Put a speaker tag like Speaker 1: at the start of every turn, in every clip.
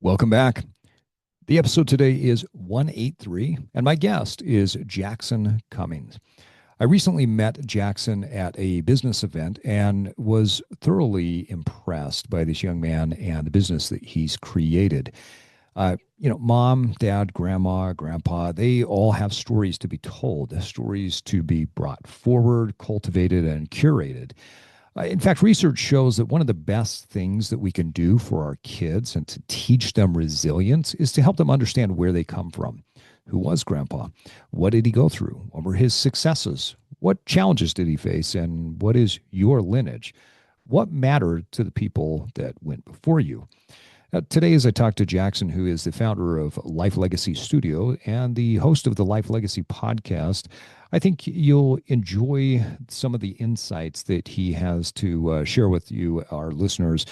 Speaker 1: Welcome back. The episode today is 183, and my guest is Jaxon Cummings. I recently met Jaxon at a business event and was thoroughly impressed by this young man and the business that he's created. Mom, dad, grandma, grandpa, they all have stories to be told, stories to be brought forward, cultivated, and curated. In fact, research shows that one of the best things that we can do for our kids and to teach them resilience is to help them understand where they come from. Who was grandpa? What did he go through? What were his successes? What challenges did he face? And what is your lineage? What mattered to the people that went before you? Today, as I talk to Jaxon, who is the founder of Life Legacy Studio and the host of the Life Legacy podcast, I think you'll enjoy some of the insights that he has to share with you, our listeners,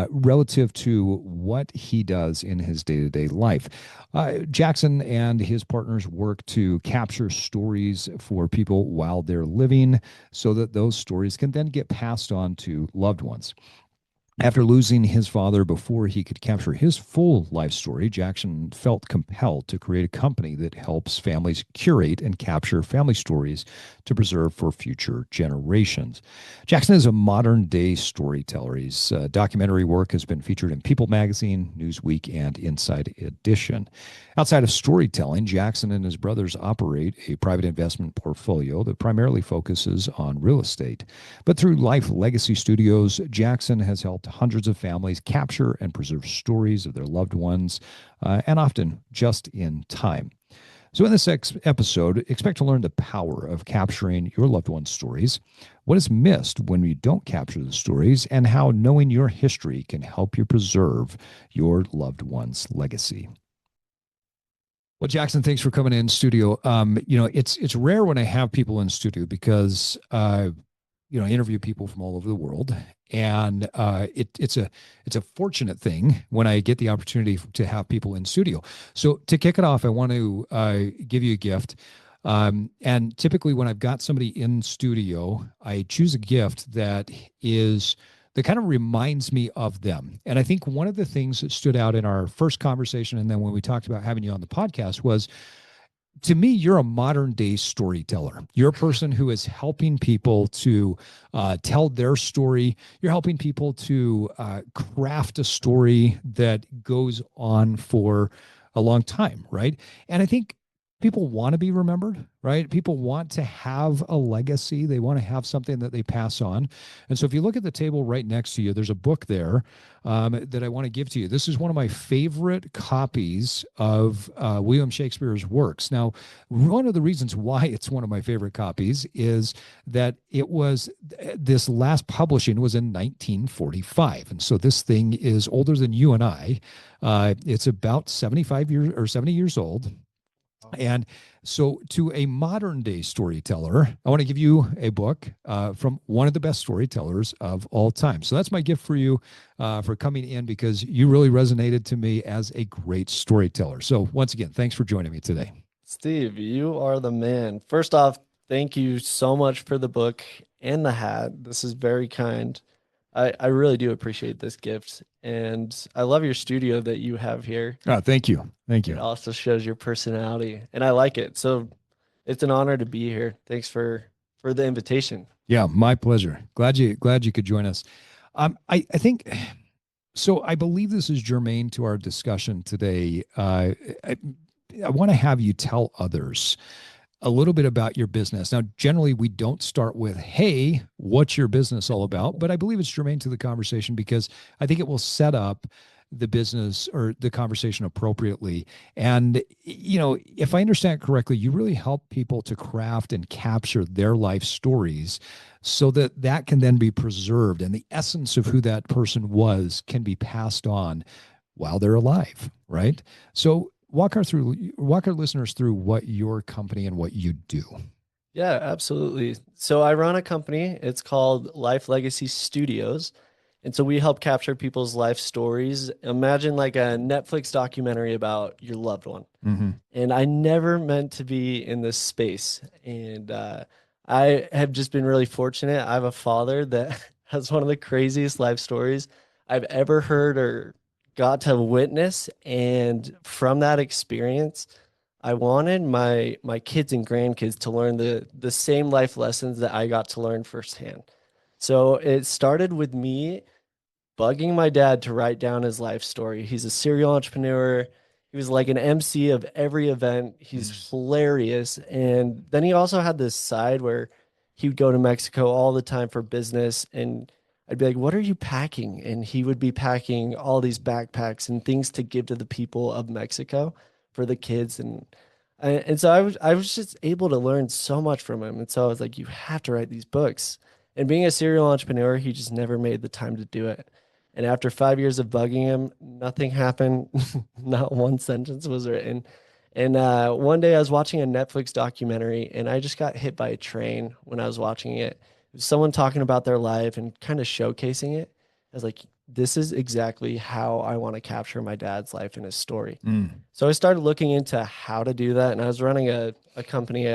Speaker 1: relative to what he does in his day to day life. Jaxon and his partners work to capture stories for people while they're living so that those stories can then get passed on to loved ones. After losing his father before he could capture his full life story, Jackson felt compelled to create a company that helps families curate and capture family stories to preserve for future generations. Jackson is a modern day storyteller. His documentary work has been featured in People magazine, Newsweek, and Inside Edition. Outside of storytelling, Jackson and his brothers operate a private investment portfolio that primarily focuses on real estate. But through Life Legacy Studios, Jackson has helped hundreds of families capture and preserve stories of their loved ones, and often just in time. So, in this episode, expect to learn the power of capturing your loved one's stories, what is missed when you don't capture the stories, and how knowing your history can help you preserve your loved one's legacy. Well, Jackson, thanks for coming in studio. It's rare when I have people in studio because I interview people from all over the world, and it's a fortunate thing when I get the opportunity to have people in studio. So to kick it off, I want to give you a gift. And typically, when I've got somebody in studio, I choose a gift that kind of reminds me of them. And I think one of the things that stood out in our first conversation, and then when we talked about having you on the podcast, was to me, you're a modern day storyteller. You're a person who is helping people to tell their story. You're helping people to craft a story that goes on for a long time, right? And I think people want to be remembered, right? People want to have a legacy. They want to have something that they pass on. And so if you look at the table right next to you, there's a book there that I want to give to you. This is one of my favorite copies of William Shakespeare's works. Now, one of the reasons why it's one of my favorite copies is that this last publishing was in 1945. And so this thing is older than you and I. It's about 75 years or 70 years old. And so, to a modern day storyteller, I want to give you a book from one of the best storytellers of all time. So, that's my gift for you for coming in because you really resonated to me as a great storyteller. So, once again, thanks for joining me today.
Speaker 2: Steve, you are the man. First off, thank you so much for the book and the hat. This is very kind. I really do appreciate this gift. And I love your studio that you have here.
Speaker 1: Thank you. Thank
Speaker 2: It
Speaker 1: you.
Speaker 2: also shows your personality, and I like it. So it's an honor to be here. Thanks for the invitation.
Speaker 1: Yeah, my pleasure. Glad you could join us. I think so. I believe this is germane to our discussion today. I want to have you tell others a little bit about your business. Now, generally, we don't start with, hey, what's your business all about? But I believe it's germane to the conversation because I think it will set up the business or the conversation appropriately. And, if I understand correctly, you really help people to craft and capture their life stories so that that can then be preserved and the essence of who that person was can be passed on while they're alive, right? So walk our listeners through what your company and what you do.
Speaker 2: Yeah, absolutely. So I run a company. It's called Life Legacy Studios. And so we help capture people's life stories. Imagine like a Netflix documentary about your loved one.
Speaker 1: Mm-hmm.
Speaker 2: And I never meant to be in this space. And I have just been really fortunate. I have a father that has one of the craziest life stories I've ever heard or got to witness. And from that experience, I wanted my kids and grandkids to learn the same life lessons that I got to learn firsthand. So it started with me bugging my dad to write down his life story. He's a serial entrepreneur. He was like an MC of every event. He's hilarious. And then he also had this side where he would go to Mexico all the time for business. And I'd be like, "What are you packing?" And he would be packing all these backpacks and things to give to the people of Mexico for the kids. And so I was just able to learn so much from him. And so I was like, "You have to write these books." And being a serial entrepreneur, he just never made the time to do it. And after 5 years of bugging him, nothing happened. Not one sentence was written. And one day I was watching a Netflix documentary and I just got hit by a train when I was watching it. It was someone talking about their life and kind of showcasing it. I was like, this is exactly how I want to capture my dad's life and his story. So I started looking into how to do that. And I was running a company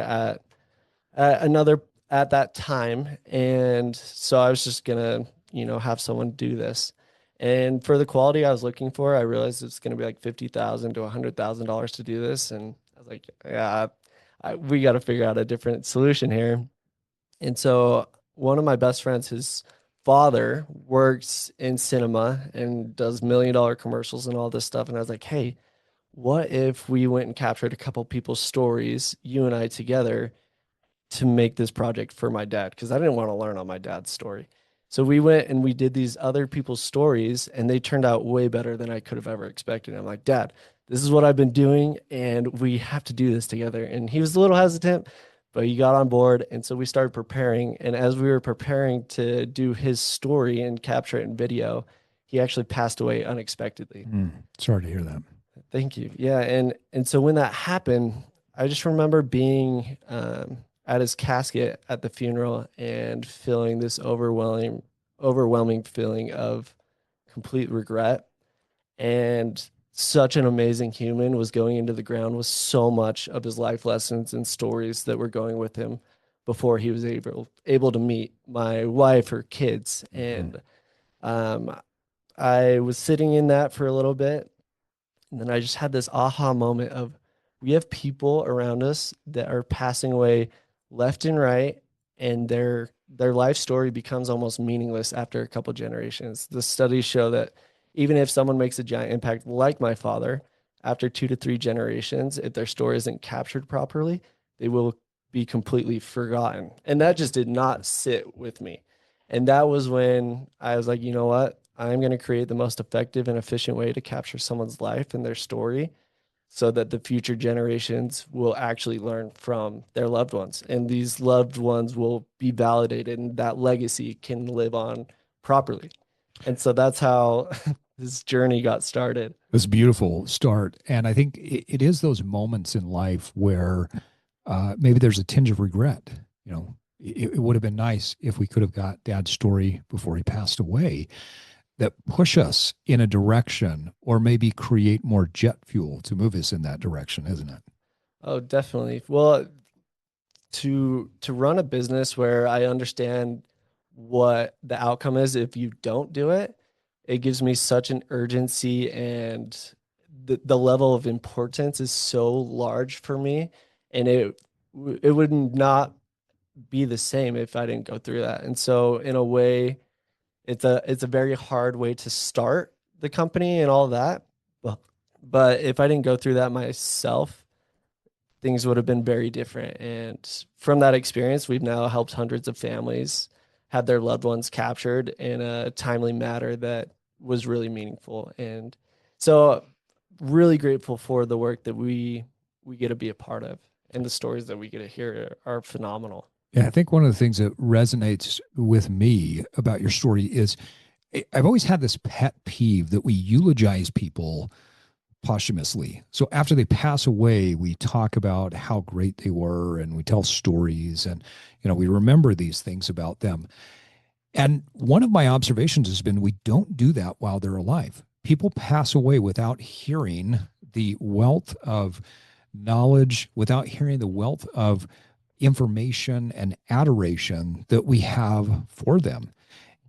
Speaker 2: another at that time. And so I was just gonna, have someone do this. And for the quality I was looking for, I realized it's gonna be like $50,000 to $100,000 to do this. And I was like, yeah, we got to figure out a different solution here. And so one of my best friends, his father works in cinema and does $1 million commercials and all this stuff. And I was like, hey, what if we went and captured a couple people's stories, you and I together, to make this project for my dad because I didn't want to learn on my dad's story. So we went and we did these other people's stories and they turned out way better than I could have ever expected. I'm like, Dad, this is what I've been doing and we have to do this together. And he was a little hesitant, but he got on board. And so we started preparing. And as we were preparing to do his story and capture it in video, he actually passed away unexpectedly.
Speaker 1: Sorry to hear that.
Speaker 2: Thank you. Yeah, and so when that happened, I just remember being at his casket at the funeral and feeling this overwhelming feeling of complete regret. And such an amazing human was going into the ground with so much of his life lessons and stories that were going with him before he was able to meet my wife or kids. And um, I was sitting in that for a little bit and then I just had this aha moment of we have people around us that are passing away left and right, and their life story becomes almost meaningless after a couple generations. The studies show that even if someone makes a giant impact like my father, after 2 to 3 generations, if their story isn't captured properly, they will be completely forgotten. And that just did not sit with me. And that was when I was like, you know what? I'm going to create the most effective and efficient way to capture someone's life and their story so that the future generations will actually learn from their loved ones. And these loved ones will be validated and that legacy can live on properly. And so that's how this journey got started.
Speaker 1: It's a beautiful start. And I think it is those moments in life where maybe there's a tinge of regret. You know, it would have been nice if we could have got Dad's story before he passed away that push us in a direction or maybe create more jet fuel to move us in that direction, isn't it?
Speaker 2: Oh, definitely. Well, to run a business where I understand what the outcome is if you don't do it, it gives me such an urgency and the level of importance is so large for me and it would not be the same if I didn't go through that. And so in a way, it's a very hard way to start the company and all that. But but if I didn't go through that myself, things would have been very different. And from that experience, we've now helped hundreds of families have their loved ones captured in a timely manner that was really meaningful. And so really grateful for the work that we get to be a part of and the stories that we get to hear are phenomenal.
Speaker 1: Yeah, I think one of the things that resonates with me about your story is I've always had this pet peeve that we eulogize people posthumously. So after they pass away, we talk about how great they were and we tell stories and we remember these things about them. And one of my observations has been we don't do that while they're alive. People pass away without hearing the wealth of knowledge, without hearing the wealth of information and adoration that we have for them.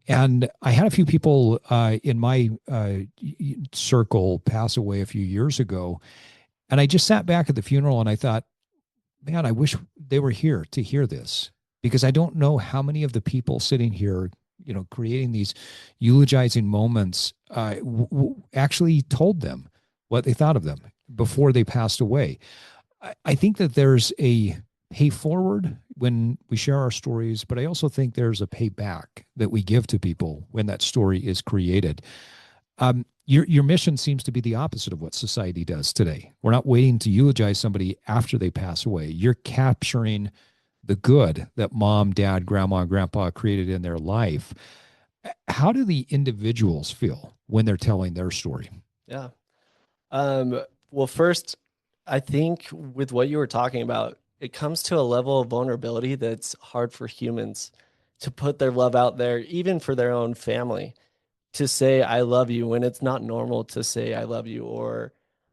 Speaker 1: And I had a few people in my circle pass away a few years ago. And I just sat back at the funeral and I thought, man, I wish they were here to hear this, because I don't know how many of the people sitting here, creating these eulogizing moments, actually told them what they thought of them before they passed away. I think that there's a pay forward when we share our stories, but I also think there's a payback that we give to people when that story is created. Your mission seems to be the opposite of what society does today. We're not waiting to eulogize somebody after they pass away. You're capturing the good that mom, dad, grandma, grandpa created in their life. How do the individuals feel when they're telling their story?
Speaker 2: Yeah. Well, first, I think with what you were talking about, it comes to a level of vulnerability that's hard for humans to put their love out there, even for their own family, to say, I love you when it's not normal to say, I love you, or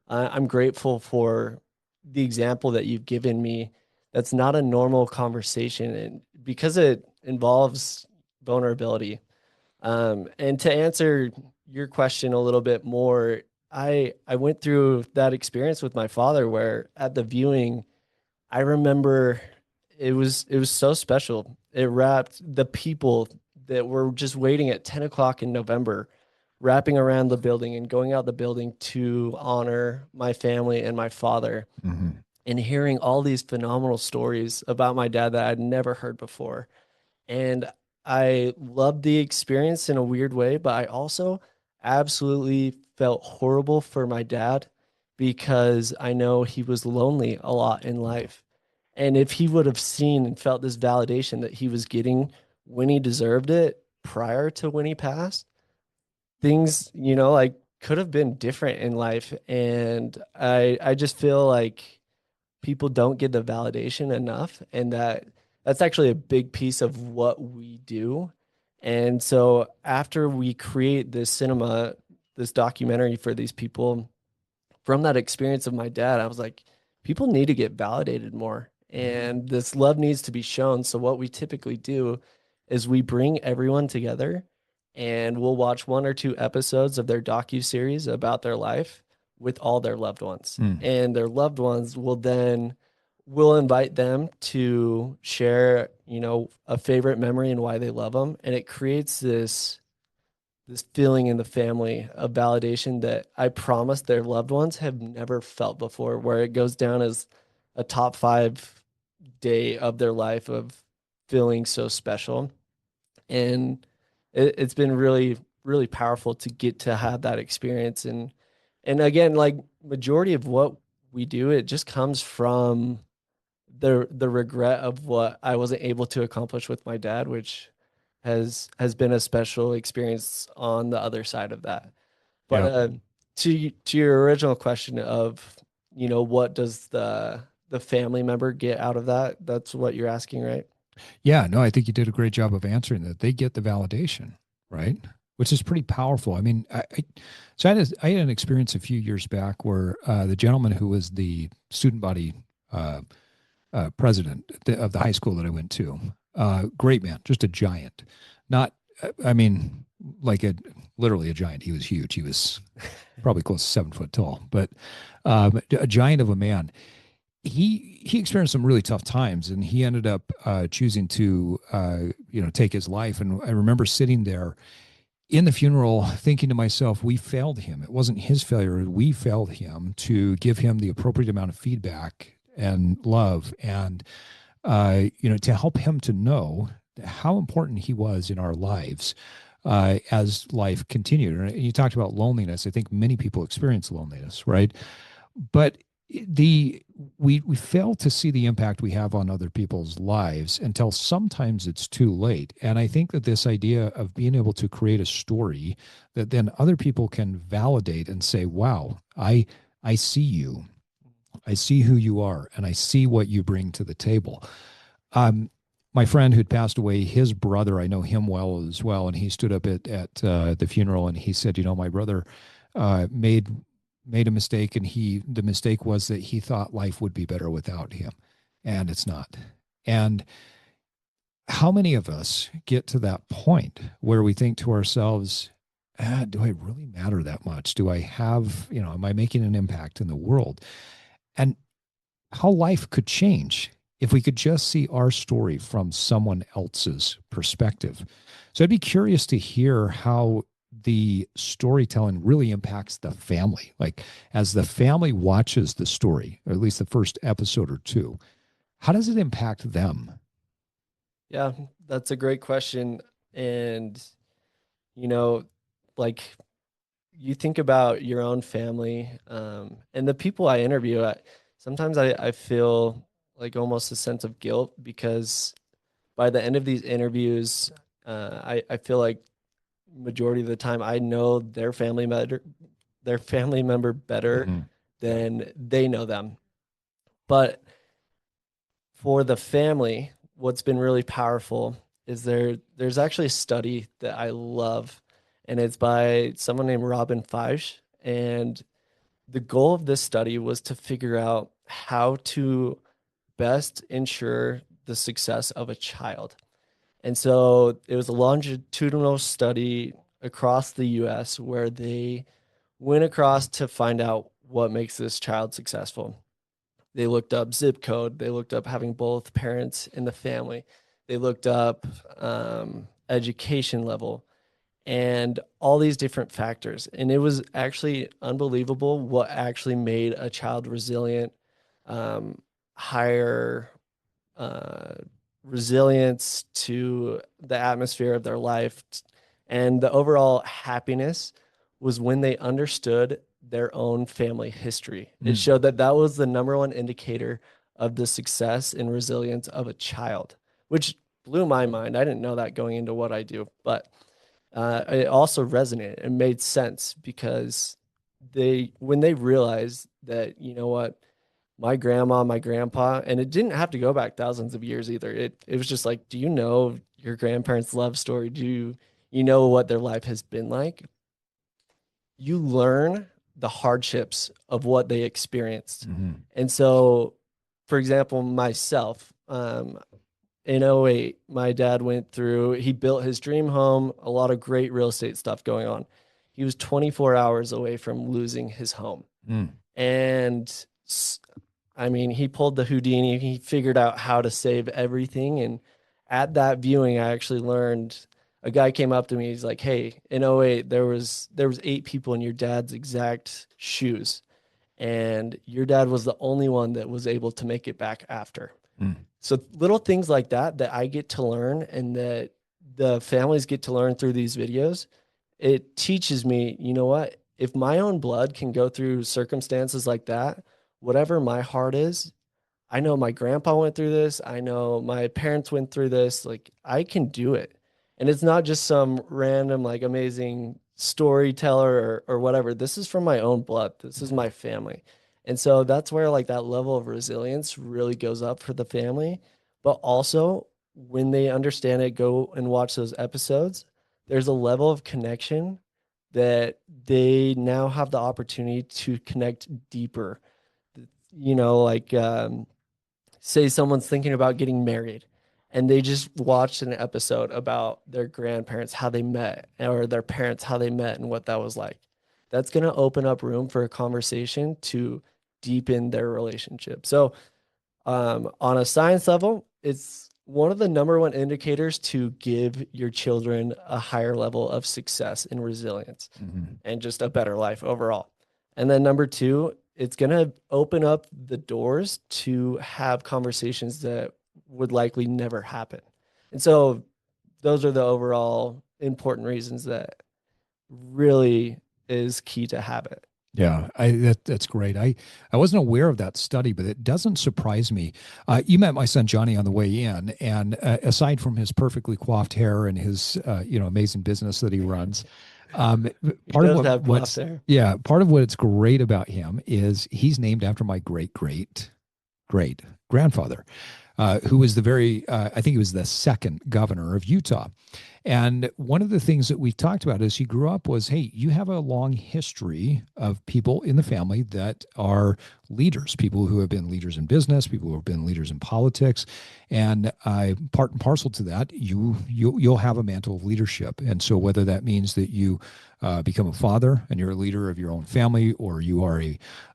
Speaker 2: I'm grateful for the example that you've given me. That's not a normal conversation. And because it involves vulnerability, and to answer your question a little bit more, I went through that experience with my father where at the viewing, I remember it was so special. It wrapped the people that were just waiting at 10 o'clock in November, wrapping around the building and going out the building to honor my family and my father,
Speaker 1: Mm-hmm.
Speaker 2: and hearing all these phenomenal stories about my dad that I'd never heard before. And I loved the experience in a weird way, but I also absolutely felt horrible for my dad because I know he was lonely a lot in life. And if he would have seen and felt this validation that he was getting when he deserved it prior to when he passed, things, like could have been different in life. And I just feel like people don't get the validation enough, and that's actually a big piece of what we do. And so after we create this documentary for these people, from that experience of my dad, I was like, people need to get validated more and this love needs to be shown. So what we typically do is we bring everyone together and we'll watch one or two episodes of their docu-series about their life with all their loved ones.
Speaker 1: Mm.
Speaker 2: And their loved ones will then we'll invite them to share, a favorite memory and why they love them. And it creates this feeling in the family of validation that I promise their loved ones have never felt before, where it goes down as a top 5 day of their life of feeling so special. And it's been really, really powerful to get to have that experience. And again, like majority of what we do, it just comes from the regret of what I wasn't able to accomplish with my dad, which has been a special experience on the other side of that. But
Speaker 1: Yeah.
Speaker 2: to your original question of, what does the family member get out of that? That's what you're asking, right?
Speaker 1: Yeah, no, I think you did a great job of answering that. They get the validation, right? Which is pretty powerful. I mean, so I had an experience a few years back where the gentleman who was the student body uh, president of the high school that I went to, great man, just a giant. Not, I mean, like literally a giant. He was huge. He was probably close to 7 foot tall, but a giant of a man. He experienced some really tough times, and he ended up choosing to take his life. And I remember sitting there in the funeral thinking to myself, we failed him. It wasn't his failure. We failed him to give him the appropriate amount of feedback and love, and to help him to know how important he was in our lives as life continued. And you talked about loneliness. I think many people experience loneliness, right? But we fail to see the impact we have on other people's lives until sometimes it's too late. And I think that this idea of being able to create a story that then other people can validate and say, wow, I see you, I see who you are, and I see what you bring to the table. um, my friend who'd passed away, his brother, I know him well as well, and he stood up at the funeral and he said, my brother made a mistake, and the mistake was that he thought life would be better without him, and it's not. And how many of us get to that point where we think to ourselves, do I really matter that much? Do I have, am I making an impact in the world? And how life could change if we could just see our story from someone else's perspective. So I'd be curious to hear how the storytelling really impacts the family. Like as the family watches the story, or at least the first episode or two, how does it impact them?
Speaker 2: Yeah, that's a great question. And, you know, like you think about your own family, and the people I interview, sometimes I feel like almost a sense of guilt because by the end of these interviews, I feel like majority of the time I know their family member better
Speaker 1: Mm-hmm.
Speaker 2: than they know them. But for the family, what's been really powerful is there's actually a study that I love, and it's by someone named Robin Feisch. And the goal of this study was to figure out how to best ensure the success of a child. And so it was a longitudinal study across the US where they went across to find out what makes this child successful. They looked up zip code. They looked up having both parents in the family. They looked up education level and all these different factors. And it was actually unbelievable what actually made a child resilient, um, higher uh, resilience to the atmosphere of their life. And the overall happiness was when they understood their own family history. It
Speaker 1: Mm.
Speaker 2: showed that that was the number one indicator of the success and resilience of a child, which blew my mind. I didn't know that going into what I do, but it also resonated. It made sense because when they realized that, you know what, my grandma, my grandpa, and it didn't have to go back thousands of years either. It was just like, do you know your grandparents' love story? You know what their life has been like? You learn the hardships of what they experienced.
Speaker 1: Mm-hmm.
Speaker 2: And so, for example, myself, in '08, my dad went through, he built his dream home, a lot of great real estate stuff going on. He was 24 hours away from losing his home.
Speaker 1: Mm.
Speaker 2: And I mean, he pulled the Houdini. He figured out how to save everything. And at that viewing, I actually learned a guy came up to me. He's like, "Hey, in '08, there was 8 people in your dad's exact shoes, and your dad was the only one that was able to make it back after."
Speaker 1: Mm.
Speaker 2: So little things like that that I get to learn and that the families get to learn through these videos, it teaches me, you know what? If my own blood can go through circumstances like that, whatever my heart is, I know my grandpa went through this. I know my parents went through this. Like I can do it. And it's not just some random, like amazing storyteller or whatever. This is from my own blood. This is my family. And so that's where like that level of resilience really goes up for the family. But also when they understand it, go and watch those episodes, there's a level of connection that they now have the opportunity to connect deeper. Like say someone's thinking about getting married and they just watched an episode about their grandparents, how they met, or their parents, how they met and what that was like. That's going to open up room for a conversation to deepen their relationship. So, on a science level, it's one of the number one indicators to give your children a higher level of success and resilience
Speaker 1: Mm-hmm.
Speaker 2: and just a better life overall. And then number two, it's going to open up the doors to have conversations that would likely never happen. And so those are the overall important reasons that really is key to have it.
Speaker 1: Yeah, that's great. I wasn't aware of that study, but it doesn't surprise me. You met my son Johnny on the way in, and aside from his perfectly coiffed hair and his amazing business that he runs, um,
Speaker 2: He
Speaker 1: part of
Speaker 2: does have cough
Speaker 1: what's
Speaker 2: there.
Speaker 1: yeah part of what's great about him is he's named after my great great great grandfather, who was I think he was the second governor of Utah. And one of the things that we talked about as he grew up was, hey, you have a long history of people in the family that are leaders, people who have been leaders in business, people who have been leaders in politics, and part and parcel to that, you'll have a mantle of leadership. And so whether that means that you become a father and you're a leader of your own family, or you are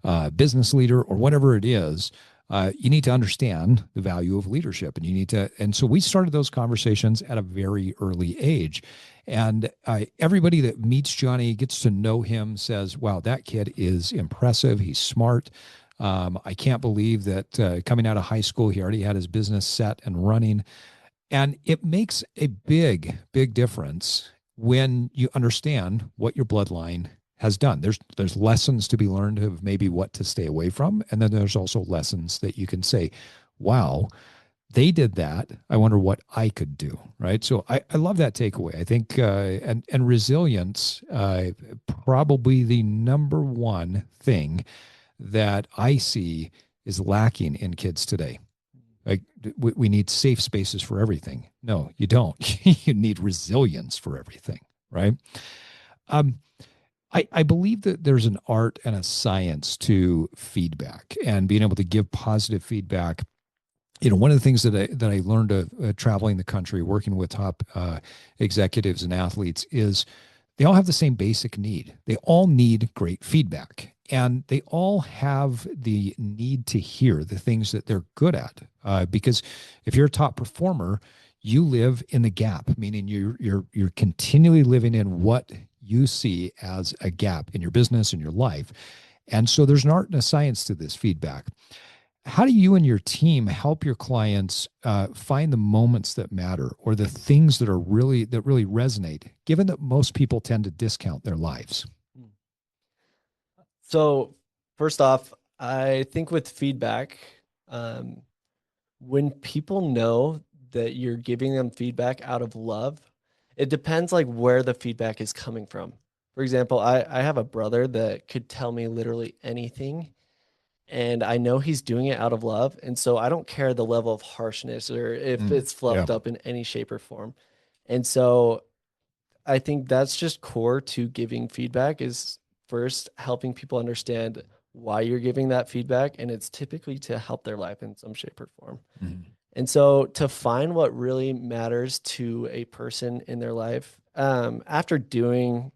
Speaker 1: a business leader, or whatever it is, you need to understand the value of leadership, and you need to. And so we started those conversations at a very early age. And everybody that meets Johnny, gets to know him, says, wow, that kid is impressive. He's smart. I can't believe that coming out of high school, he already had his business set and running. And it makes a big, big difference when you understand what your bloodline has done. There's lessons to be learned of maybe what to stay away from, and then there's also lessons that you can say, "Wow, they did that. I wonder what I could do." Right. So I love that takeaway. I think and resilience, probably the number one thing that I see is lacking in kids today. Like we need safe spaces for everything. No, you don't. You need resilience for everything, right? Um, I believe that there's an art and a science to feedback and being able to give positive feedback. One of the things that I learned traveling the country, working with top executives and athletes, is they all have the same basic need. They all need great feedback, and they all have the need to hear the things that they're good at. Because if you're a top performer, you live in the gap, meaning you're continually living in what you see as a gap in your business and your life. And so there's an art and a science to this feedback. How do you and your team help your clients find the moments that matter, or the things that really resonate, given that most people tend to discount their lives?
Speaker 2: So, first off, I think with feedback, um, when people know that you're giving them feedback out of love, it depends like where the feedback is coming from. For example, I have a brother that could tell me literally anything, and I know he's doing it out of love. And so I don't care the level of harshness or if it's
Speaker 1: Yeah.
Speaker 2: fluffed up in any shape or form. And so I think that's just core to giving feedback is first helping people understand why you're giving that feedback. And it's typically to help their life in some shape or form.
Speaker 1: Mhm.
Speaker 2: And so to find what really matters to a person in their life, after doing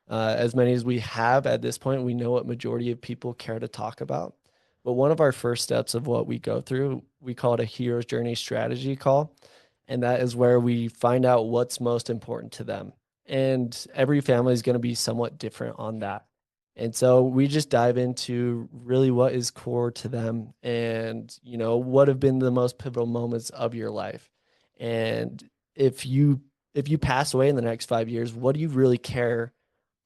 Speaker 2: as many as we have at this point, we know what majority of people care to talk about. But one of our first steps of what we go through, we call it a hero's journey strategy call. And that is where we find out what's most important to them. And every family is going to be somewhat different on that. And so we just dive into really what is core to them and, what have been the most pivotal moments of your life. And if you pass away in the next 5 years, what do you really care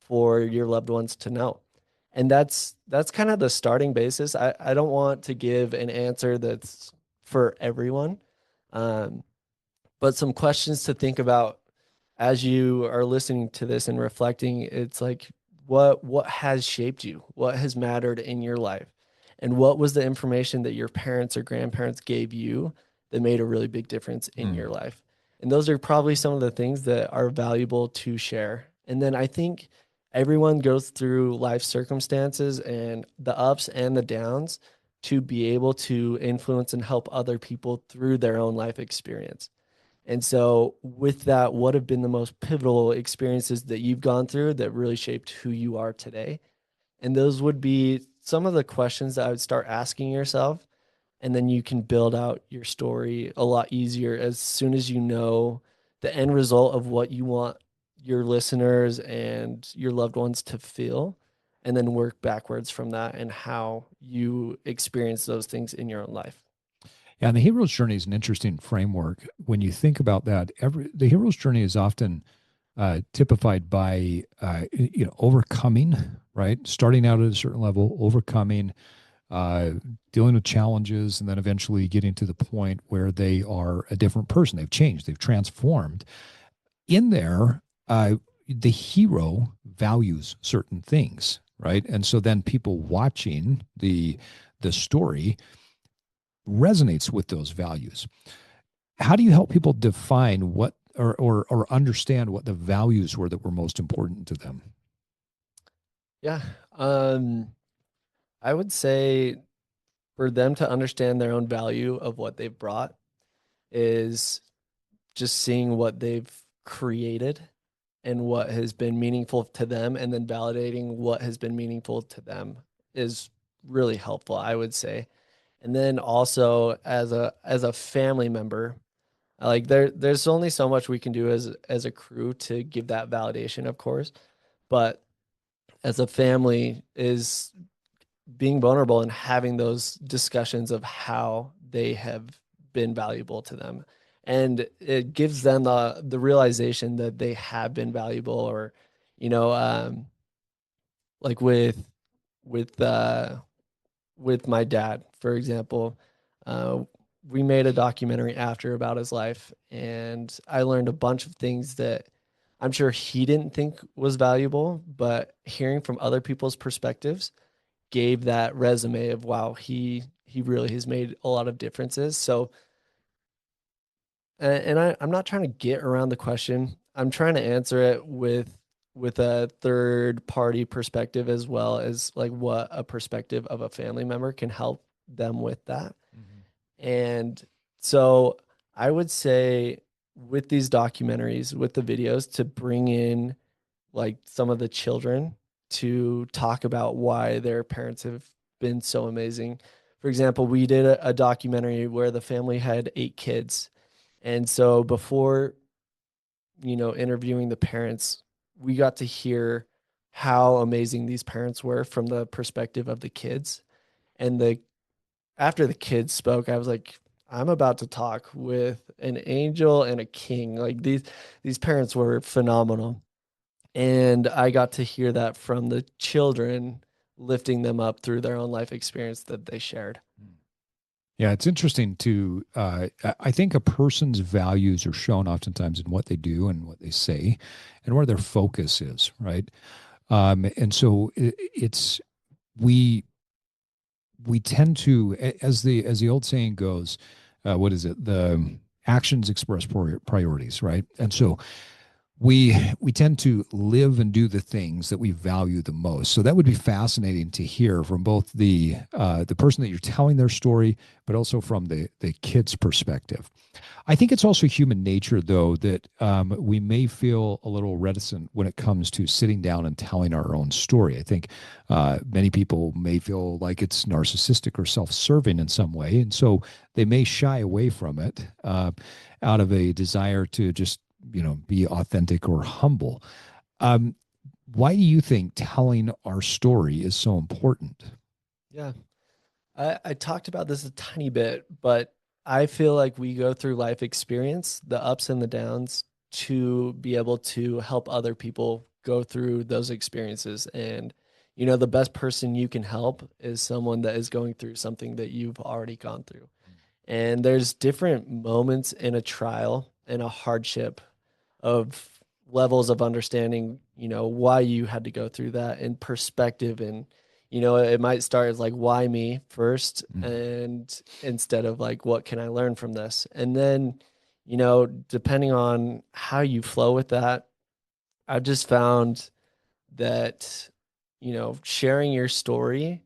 Speaker 2: for your loved ones to know? And that's kind of the starting basis. I don't want to give an answer that's for everyone. Um, but some questions to think about as you are listening to this and reflecting. It's like, what has shaped you? What has mattered in your life? And what was the information that your parents or grandparents gave you that made a really big difference in your life? And those are probably some of the things that are valuable to share. And then I think everyone goes through life circumstances and the ups and the downs to be able to influence and help other people through their own life experience. And so, with that, what have been the most pivotal experiences that you've gone through that really shaped who you are today? And those would be some of the questions that I would start asking yourself. And then you can build out your story a lot easier as soon as you know the end result of what you want your listeners and your loved ones to feel. And then work backwards from that and how you experience those things in your own life.
Speaker 1: Yeah, and the hero's journey is an interesting framework. When you think about that, the hero's journey is often typified by overcoming, right? Starting out at a certain level, overcoming, uh, dealing with challenges, and then eventually getting to the point where they are a different person. They've changed, they've transformed. In there, the hero values certain things, right? And so then people watching the story resonates with those values. How do you help people define what or understand what the values were that were most important to them?
Speaker 2: Yeah. Um, I would say for them to understand their own value of what they've brought is just seeing what they've created and what has been meaningful to them, and then validating what has been meaningful to them is really helpful, I would say. And then also as a family member, like there's only so much we can do as a crew to give that validation, of course, but as a family is being vulnerable and having those discussions of how they have been valuable to them. And it gives them the realization that they have been valuable, or, you know, like with uh with my dad, for example, uh, we made a documentary after about his life, and I learned a bunch of things that I'm sure he didn't think was valuable, but hearing from other people's perspectives gave that resume of wow, he really has made a lot of differences. So, I'm not trying to get around the question. I'm trying to answer it with a third party perspective, as well as like what a perspective of a family member can help them with that.
Speaker 1: Mm-hmm.
Speaker 2: And so I would say with these documentaries, with the videos, to bring in like some of the children to talk about why their parents have been so amazing. For example, we did a documentary where the family had 8 kids. And so before, interviewing the parents, we got to hear how amazing these parents were from the perspective of the kids. And the after the kids spoke, I was like, I'm about to talk with an angel and a king. Like these parents were phenomenal. And I got to hear that from the children, lifting them up through their own life experience that they shared.
Speaker 1: Yeah, it's interesting to. I think a person's values are shown oftentimes in what they do and what they say, and where their focus is, right? And so it's we we tend to, as the old saying goes, what is it? The actions express priorities, right? And so we tend to live and do the things that we value the most. So that would be fascinating to hear from both the person that you're telling their story, but also from the kid's perspective. I think it's also human nature, though, that we may feel a little reticent when it comes to sitting down and telling our own story. I think many people may feel like it's narcissistic or self-serving in some way, and so they may shy away from it out of a desire to just be authentic or humble. Um, why do you think telling our story is so important?
Speaker 2: Yeah. I talked about this a tiny bit, but I feel like we go through life experience, the ups and the downs, to be able to help other people go through those experiences. And, the best person you can help is someone that is going through something that you've already gone through. And there's different moments in a trial and a hardship of levels of understanding, why you had to go through that, and perspective. And, it might start as like, why me first?
Speaker 1: Mm.
Speaker 2: And instead of like, what can I learn from this? And then, depending on how you flow with that, I've just found that, sharing your story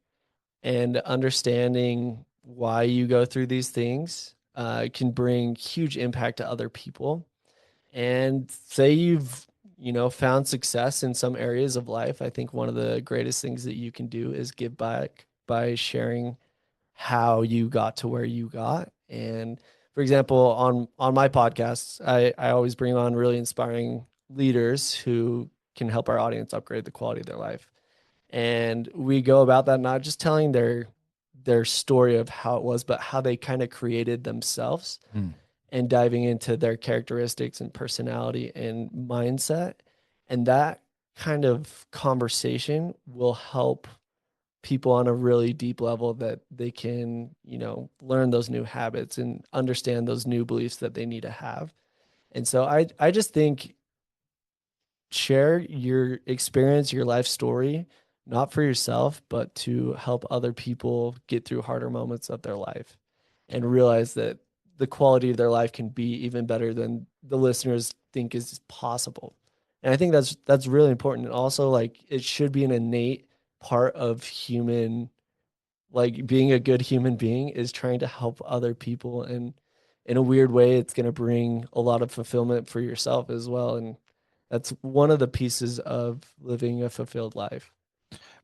Speaker 2: and understanding why you go through these things can bring huge impact to other people. And say you've, found success in some areas of life, I think one of the greatest things that you can do is give back by sharing how you got to where you got. And for example, on my podcasts, I always bring on really inspiring leaders who can help our audience upgrade the quality of their life. And we go about that not just telling their story of how it was, but how they kind of created themselves,
Speaker 1: Mm.
Speaker 2: and diving into their characteristics and personality and mindset. And that kind of conversation will help people on a really deep level, that they can, learn those new habits and understand those new beliefs that they need to have. And so I just think share your experience, your life story, not for yourself, but to help other people get through harder moments of their life. and realize that the quality of their life can be even better than the listeners think is possible. And I think that's really important. And also, like, it should be an innate part of human, like, being a good human being is trying to help other people. And in a weird way, it's going to bring a lot of fulfillment for yourself as well. And that's one of the pieces of living a fulfilled life.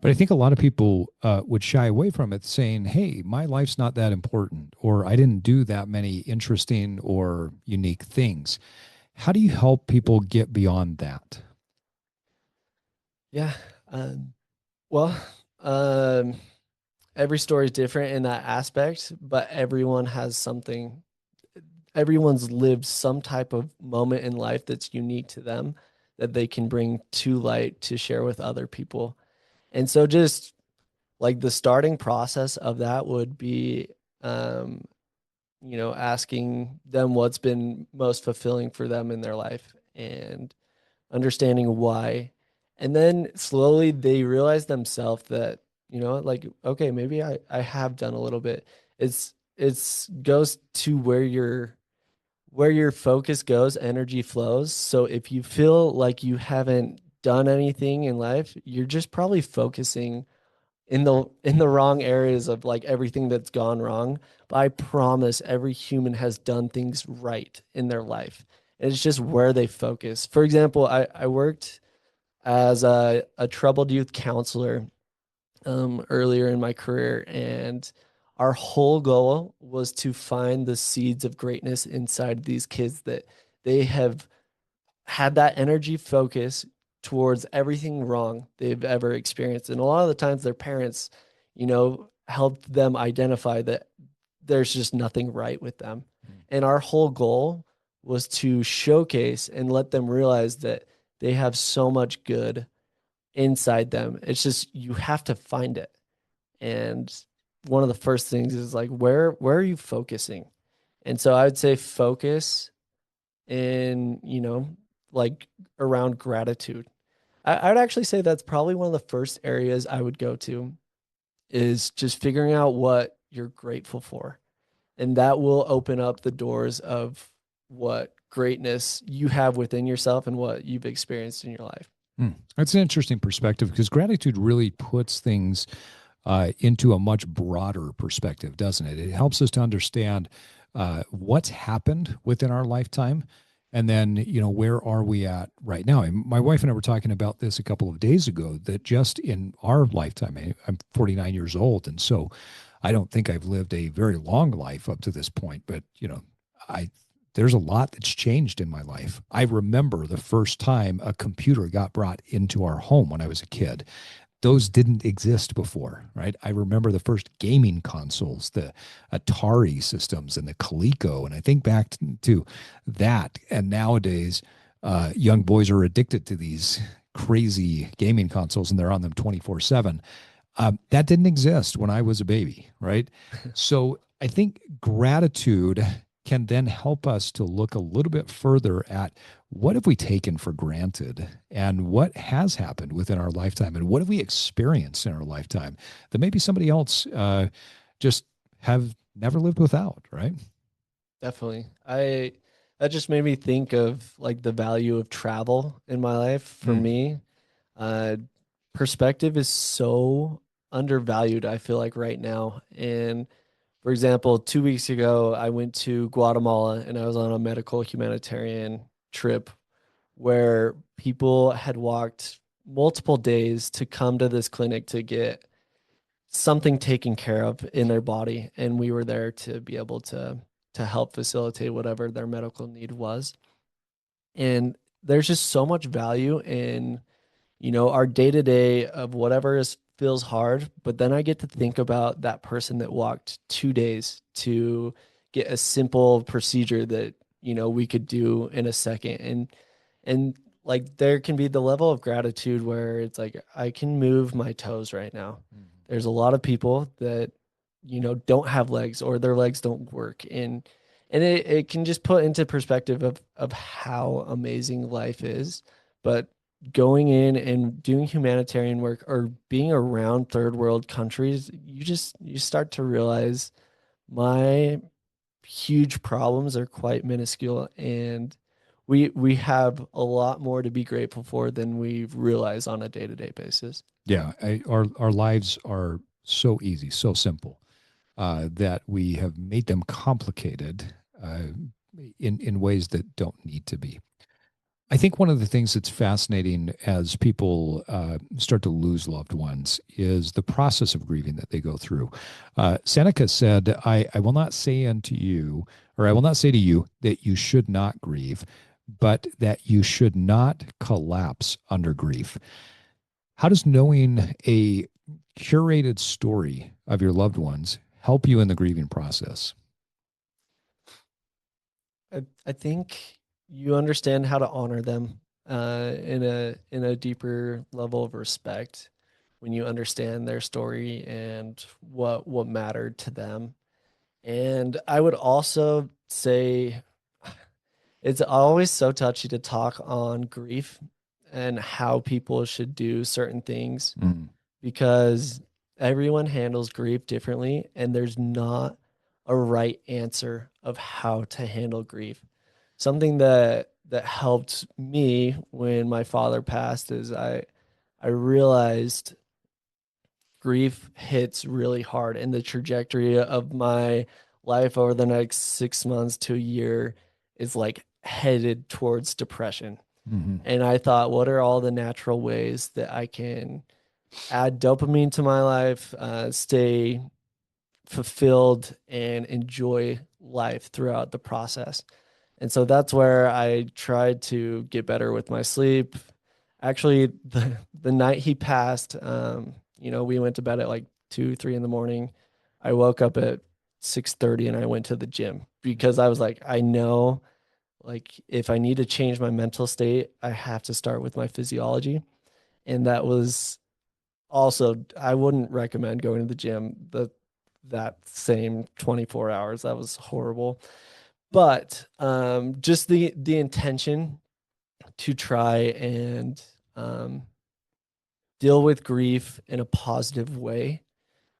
Speaker 1: But I think a lot of people would shy away from it, saying, "Hey, my life's not that important," or "I didn't do that many interesting or unique things." How do you help people get beyond that?
Speaker 2: Yeah. Um, well, um, every story is different in that aspect, but everyone has something. Everyone's lived some type of moment in life that's unique to them that they can bring to light to share with other people. And so, just like the starting process of that would be, um, asking them what's been most fulfilling for them in their life and understanding why. And then slowly they realize themselves that, like, okay, maybe I have done a little bit. It's goes to where your focus goes, energy flows. So if you feel like you haven't done anything in life, you're just probably focusing in the wrong areas of like everything that's gone wrong. But I promise every human has done things right in their life. And it's just where they focus. For example, I worked as a troubled youth counselor earlier in my career, and our whole goal was to find the seeds of greatness inside these kids that they have had that energy focus towards everything wrong they've ever experienced. And a lot of the times their parents, helped them identify that there's just nothing right with them. And our whole goal was to showcase and let them realize that they have so much good inside them. It's just you have to find it. And one of the first things is like where are you focusing? And so I would say focus in, like around gratitude. I would actually say that's probably one of the first areas I would go to is just figuring out what you're grateful for. And that will open up the doors of what greatness you have within yourself and what you've experienced in your life.
Speaker 1: That's an interesting perspective because gratitude really puts things into a much broader perspective, doesn't it? It helps us to understand what's happened within our lifetime. And then, where are we at right now? And my wife and I were talking about this a couple of days ago that just in our lifetime, I'm 49 years old. And so I don't think I've lived a very long life up to this point, but, I, there's a lot that's changed in my life. I remember the first time a computer got brought into our home when I was a kid. Those didn't exist before, right? I remember the first gaming consoles, the Atari systems and the Coleco. And I think back to that. And nowadays, young boys are addicted to these crazy gaming consoles and they're on them 24/7. That didn't exist when I was a baby, right? So I think gratitude can then help us to look a little bit further at what have we taken for granted and what has happened within our lifetime and what have we experienced in our lifetime that maybe somebody else just have never lived without, right?
Speaker 2: Definitely. That just made me think of like the value of travel in my life. For
Speaker 1: Mm.
Speaker 2: me, uh, perspective is so undervalued, I feel like right now. And for example, 2 weeks ago, I went to Guatemala and I was on a medical humanitarian trip where people had walked multiple days to come to this clinic to get something taken care of in their body. And we were there to be able to help facilitate whatever their medical need was. And there's just so much value in, our day to day of whatever is feels hard. But then I get to think about that person that walked 2 days to get a simple procedure that, we could do in a second. And like there can be the level of gratitude where it's like I can move my toes right now. There's a lot of people that, don't have legs or their legs don't work. And it can just put into perspective of how amazing life is. But going in and doing humanitarian work or being around third world countries, you start to realize my huge problems are quite minuscule, and we have a lot more to be grateful for than we realize on a day-to-day basis.
Speaker 1: Yeah, our lives are so easy, so simple, that we have made them complicated in ways that don't need to be. I think one of the things that's fascinating as people start to lose loved ones is the process of grieving that they go through. Seneca said, I will not say unto you, or I will not say to you that you should not grieve, but that you should not collapse under grief. How does knowing a curated story of your loved ones help you in the grieving process?
Speaker 2: I think you understand how to honor them in a deeper level of respect when you understand their story and what mattered to them. And I would also say it's always so touchy to talk on grief and how people should do certain things
Speaker 1: Mm.
Speaker 2: because everyone handles grief differently, and there's not a right answer of how to handle grief. Something that helped me when my father passed is I realized grief hits really hard, and the trajectory of my life over the next 6 months to a year is like headed towards depression.
Speaker 1: Mm-hmm.
Speaker 2: And I thought, what are all the natural ways that I can add dopamine to my life, stay fulfilled, and enjoy life throughout the process? And so that's where I tried to get better with my sleep. Actually, the night he passed, we went to bed at like 2, 3 in the morning. I woke up at 6:30 and I went to the gym because I was like, I know, like, if I need to change my mental state, I have to start with my physiology. And that was also, I wouldn't recommend going to the gym that same 24 hours. That was horrible. But just the intention to try and um, deal with grief in a positive way,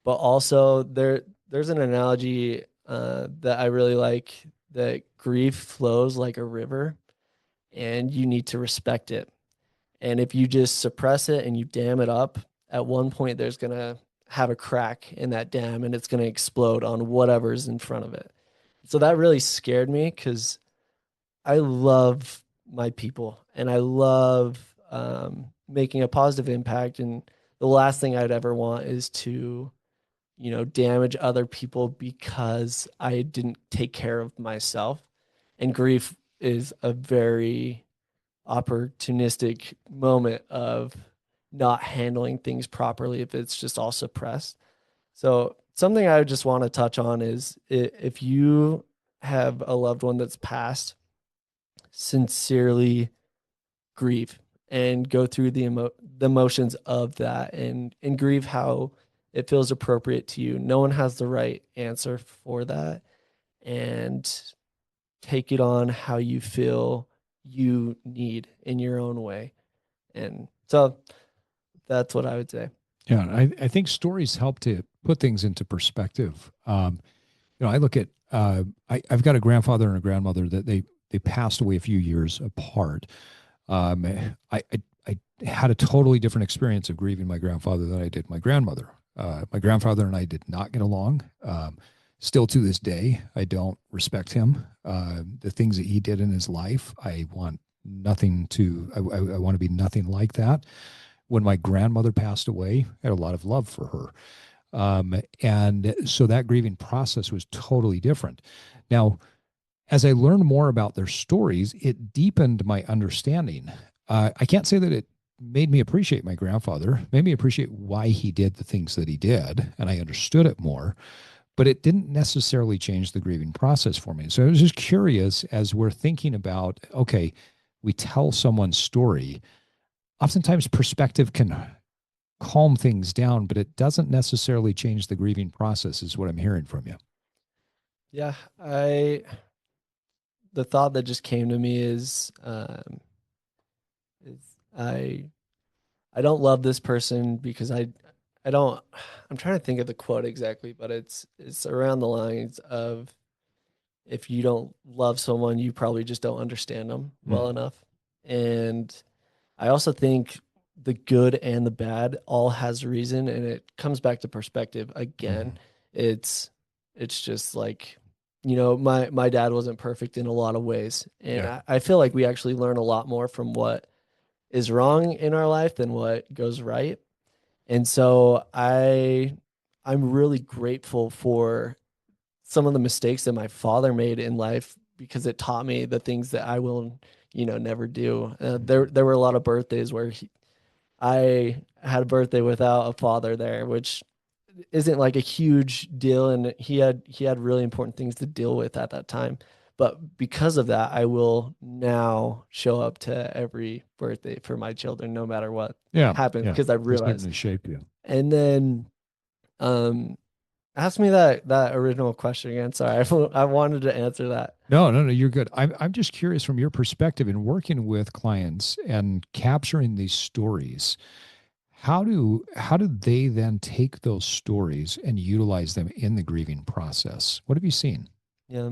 Speaker 2: but also there's an analogy that I really like, that grief flows like a river, and you need to respect it. And if you just suppress it and you dam it up, at one point there's gonna have a crack in that dam, and it's gonna explode on whatever's in front of it. So that really scared me because I love my people and I love making a positive impact. And the last thing I'd ever want is to, damage other people because I didn't take care of myself. And grief is a very opportunistic moment of not handling things properly if it's just all suppressed. So, something I would just want to touch on is if you have a loved one that's passed, sincerely grieve and go through the emotions of that, and grieve how it feels appropriate to you. No one has the right answer for that, and take it on how you feel you need in your own way. And so that's what I would say.
Speaker 1: Yeah, I think stories help to put things into perspective. I look at I've got a grandfather and a grandmother that they passed away a few years apart. I had a totally different experience of grieving my grandfather than I did my grandmother. My grandfather and I did not get along. Still to this day, I don't respect him. The things that he did in his life, I want nothing to. I want to be nothing like that. When my grandmother passed away, I had a lot of love for her. And so that grieving process was totally different. Now, as I learned more about their stories, it deepened my understanding. I can't say that it made me appreciate my grandfather, made me appreciate why he did the things that he did, and I understood it more, but it didn't necessarily change the grieving process for me. So I was just curious as we're thinking about, okay, we tell someone's story. Oftentimes, perspective can calm things down, but it doesn't necessarily change the grieving process, is what I'm hearing from you.
Speaker 2: Yeah, the thought that just came to me is I don't love this person because I don't I'm trying to think of the quote exactly, but it's around the lines of if you don't love someone, you probably just don't understand them well
Speaker 1: Mm.
Speaker 2: enough. And I also think the good and the bad all has a reason, and it comes back to perspective again.
Speaker 1: Mm.
Speaker 2: It's it's just like, my dad wasn't perfect in a lot of ways, and
Speaker 1: Yeah.
Speaker 2: I feel like we actually learn a lot more from what is wrong in our life than what goes right. And so I'm really grateful for some of the mistakes that my father made in life because it taught me the things that I will, never do. There were a lot of birthdays where I had a birthday without a father there, which isn't like a huge deal, and he had really important things to deal with at that time. But because of that, I will now show up to every birthday for my children, no matter what
Speaker 1: Yeah.
Speaker 2: happens,
Speaker 1: Yeah.
Speaker 2: because I
Speaker 1: They
Speaker 2: realized.
Speaker 1: certainly shape you.
Speaker 2: And then, um, ask me that original question again. Sorry, I wanted to answer that.
Speaker 1: No, no, no, you're good. I'm just curious from your perspective in working with clients and capturing these stories. How do they then take those stories and utilize them in the grieving process? What have you seen?
Speaker 2: Yeah.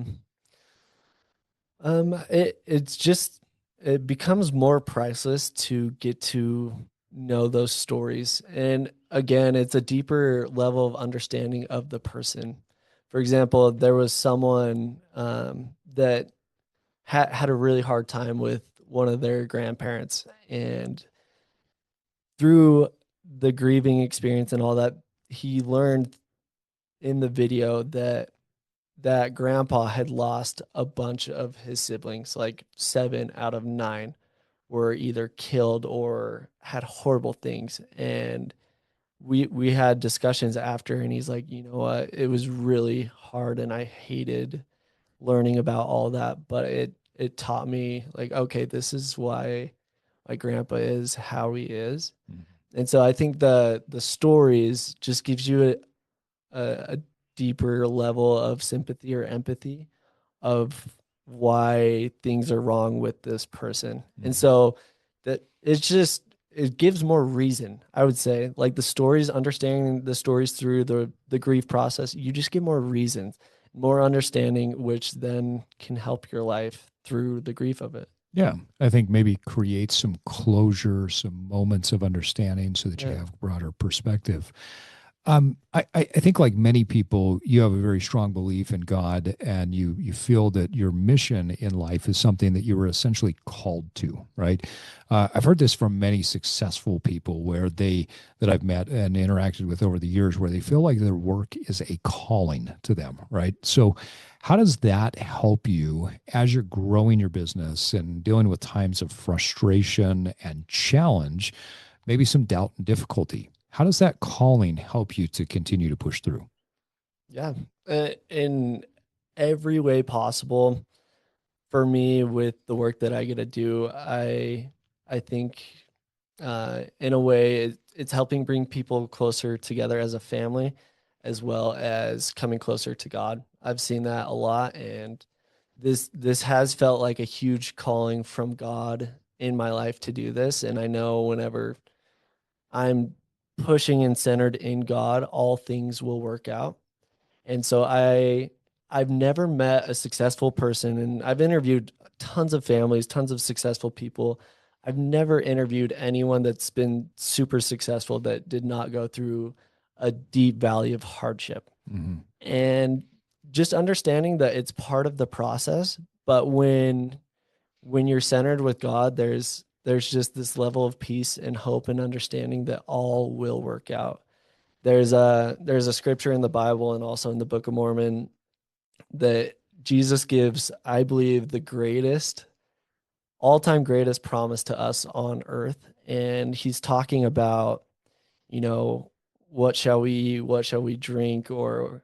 Speaker 2: It becomes more priceless to get to know those stories. And again, it's a deeper level of understanding of the person. For example, there was someone that had a really hard time with one of their grandparents, and through the grieving experience and all that, he learned in the video that grandpa had lost a bunch of his siblings, like 7 out of 9 were either killed or had horrible things. And we had discussions after, and he's like, you know what, it was really hard and I hated learning about all that, but it taught me, like, okay, this is why my grandpa is how he is.
Speaker 1: Mhm.
Speaker 2: And so I think the stories just gives you a deeper level of sympathy or empathy of why things are wrong with this person. And
Speaker 1: Mhm.
Speaker 2: so that it gives more reason, I would say. Like the stories, understanding the stories through the grief process, you just get more reasons, more understanding, which then can help your life through the grief of it.
Speaker 1: Yeah, I think maybe create some closure, some moments of understanding so that you
Speaker 2: Yeah.
Speaker 1: have broader perspective. I think like many people, you have a very strong belief in God, and you feel that your mission in life is something that you were essentially called to, right? I've heard this from many successful people where they that I've met and interacted with over the years, where they feel like their work is a calling to them, right? So, how does that help you as you're growing your business and dealing with times of frustration and challenge? Maybe some doubt and difficulty. How does that calling help you to continue to push through?
Speaker 2: Yeah. In every way possible. For me, with the work that I get to do, I think in a way it's helping bring people closer together as a family, as well as coming closer to God. I've seen that a lot, and this has felt like a huge calling from God in my life to do this. And I know whenever I'm pushing and centered in God, all things will work out. And so I've never met a successful person, and I've interviewed tons of families, tons of successful people. I've never interviewed anyone that's been super successful that did not go through a deep valley of hardship.
Speaker 1: Mm-hmm.
Speaker 2: And just understanding that it's part of the process, but when you're centered with God, there's just this level of peace and hope and understanding that all will work out. There's a scripture in the Bible and also in the Book of Mormon that Jesus gives, I believe, the greatest, all-time greatest promise to us on earth. And he's talking about, you know, what shall we eat, what shall we drink, or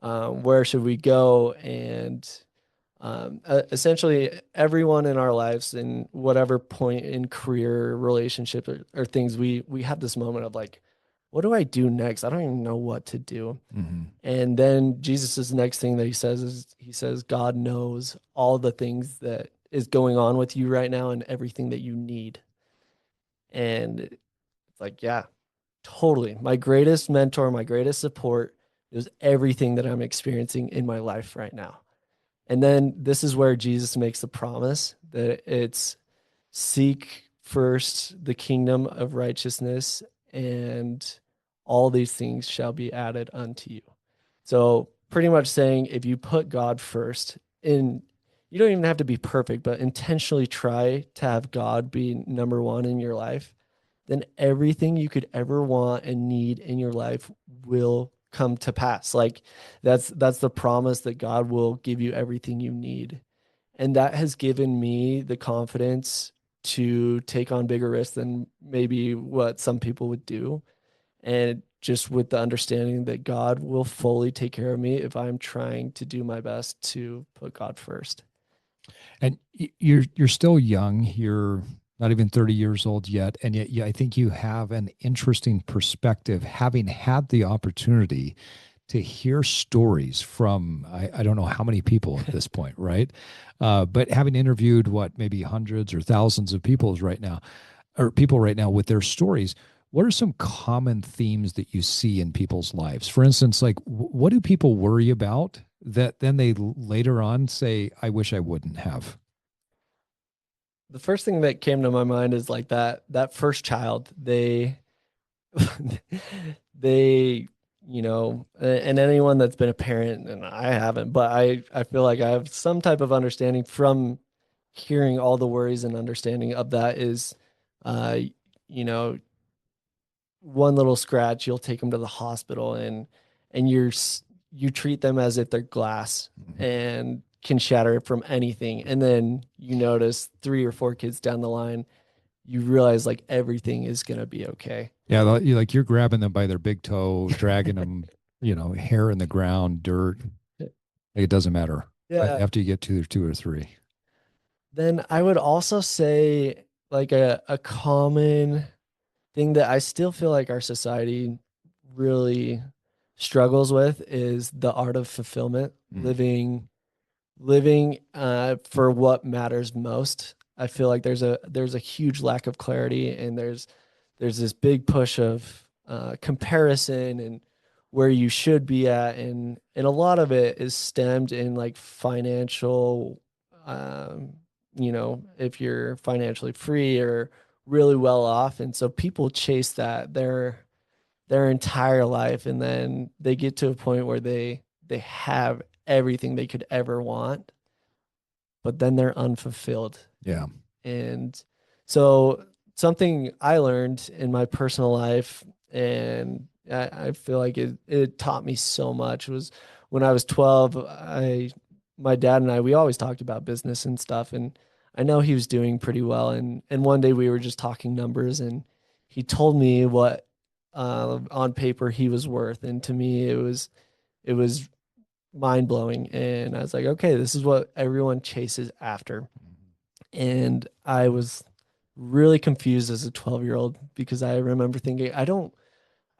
Speaker 2: where should we go? And essentially, everyone in our lives, in whatever point in career, relationship, or things, we have this moment of like, what do I do next? I don't even know what to do.
Speaker 1: Mm-hmm.
Speaker 2: And then Jesus' next thing that he says is he says, God knows all the things that is going on with you right now and everything that you need. And it's like, yeah, totally. My greatest mentor, my greatest support is everything that I'm experiencing in my life right now. And then this is where Jesus makes the promise that it's seek first the kingdom of righteousness, and all these things shall be added unto you. So, pretty much saying if you put God first, in you don't even have to be perfect, but intentionally try to have God be number one in your life, then everything you could ever want and need in your life will come to pass. Like that's the promise that God will give you everything you need. And that has given me the confidence to take on bigger risks than maybe what some people would do. And just with the understanding that God will fully take care of me if I'm trying to do my best to put God first.
Speaker 1: And you're still young. You're not even 30 years old yet, and yet I think you have an interesting perspective, having had the opportunity to hear stories from I don't know how many people at this point, right? But having interviewed what maybe hundreds or thousands of people right now with their stories, what are some common themes that you see in people's lives? For instance, like what do people worry about that then they later on say, I wish I wouldn't have?
Speaker 2: The first thing that came to my mind is like that first child, they and anyone that's been a parent, and I haven't, but I feel like I have some type of understanding from hearing all the worries and understanding of that is uh you know one little scratch, you'll take them to the hospital, and you treat them as if they're glass
Speaker 1: Mhm.
Speaker 2: and can shatter it from anything. And then you notice 3 or 4 kids down the line, you realize like everything is gonna be okay.
Speaker 1: Yeah, you're grabbing them by their big toe, dragging them, hair in the ground, dirt. It doesn't matter
Speaker 2: Yeah.
Speaker 1: after you get to two or three.
Speaker 2: Then I would also say like a common thing that I still feel like our society really struggles with is the art of fulfillment,
Speaker 1: Mm.
Speaker 2: living for what matters most. I feel like there's a huge lack of clarity, and there's this big push of comparison and where you should be at, and a lot of it is stemmed in like financial, um, if you're financially free or really well off, and so people chase that their entire life, and then they get to a point where they have everything they could ever want, but then they're unfulfilled.
Speaker 1: Yeah.
Speaker 2: And so something I learned in my personal life, and I feel like it taught me so much, was when I was 12, my dad and I, we always talked about business and stuff. And I know he was doing pretty well. And one day we were just talking numbers, and he told me what on paper he was worth. And to me, it was mind blowing. And I was like, okay, this is what everyone chases after. And I was really confused as a 12-year-old because I remember thinking, I don't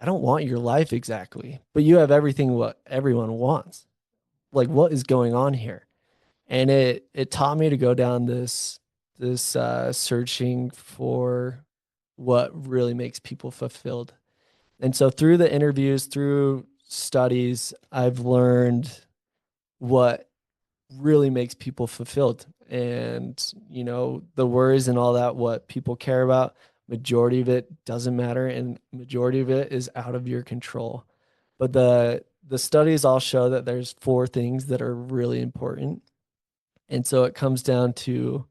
Speaker 2: want your life exactly, but you have everything what everyone wants. Like, what is going on here? And it taught me to go down this searching for what really makes people fulfilled. And so through the interviews, through studies, I've learned what really makes people fulfilled. And, the worries and all that, what people care about, majority of it doesn't matter, and majority of it is out of your control. But the studies all show that there's 4 things that are really important. And so it comes down to